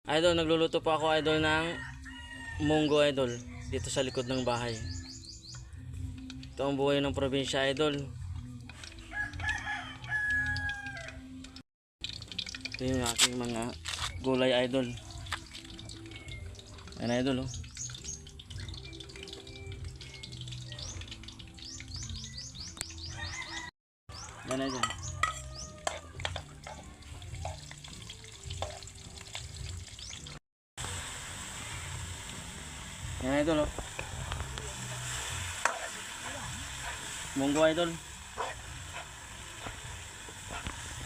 Idol, nagluluto po ako idol ng munggo idol dito sa likod ng bahay. Ito ang buhay ng probinsya idol. Ito yung aking mga gulay idol. Ayan idol oh. Ayan idol. Ayan idol oh. Munggo idol.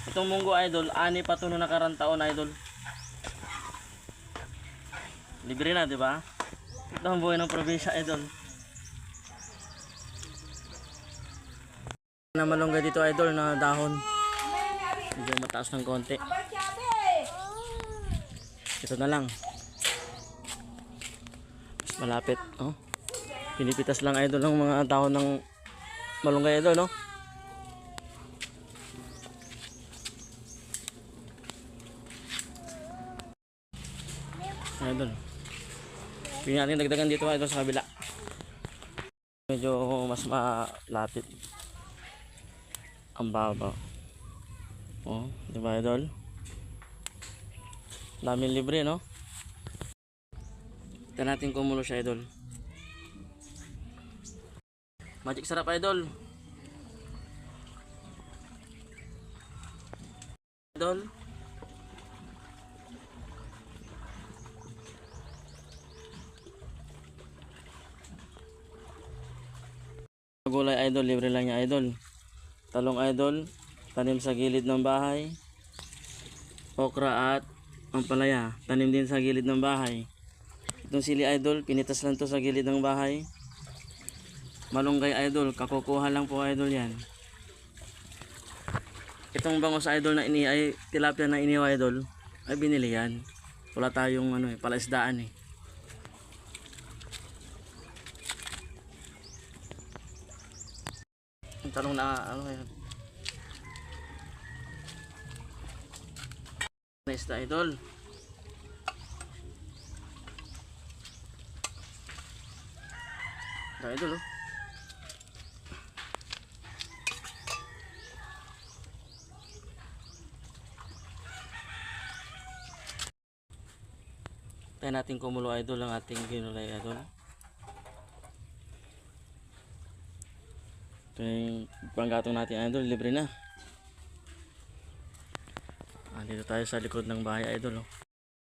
Itong munggo idol, ani pa to nung nakarang taon idol. Libre na, di ba? Ito ang buhay ng probinsya idol. Na malunggay dito idol na dahon. Medyo mataas ng konti. Ito na lang. Mas malapit, oh. Pinipitas lang idol ng mga dahon ng malunggay idol, no? Idol. Pwede natin dagdagan dito idol sa kabila. Medyo mas malapit. Ang baba. Oh, di ba idol? Daming libre, no? Ito natin kumulo siya idol. Magic sarap idol. Idol. Gulay idol, libre lang niya idol. Talong idol, tanim sa gilid ng bahay. Okra at ampalaya, tanim din sa gilid ng bahay. Itong sili idol, pinitas lang to sa gilid ng bahay. Malunggay idol, kakukuha lang po idol yan. Itong bangos idol na ay tilapia na iniwa idol, ay binili yan. Wala tayong palaisdaan eh. Ang talong na yan. Na isda idol. Da idol oh. Tayo natin kumulo idol ang ating ginulay idol. Ito yung panggatong natin idol, libre na. Dito tayo sa likod ng bahay idol oh.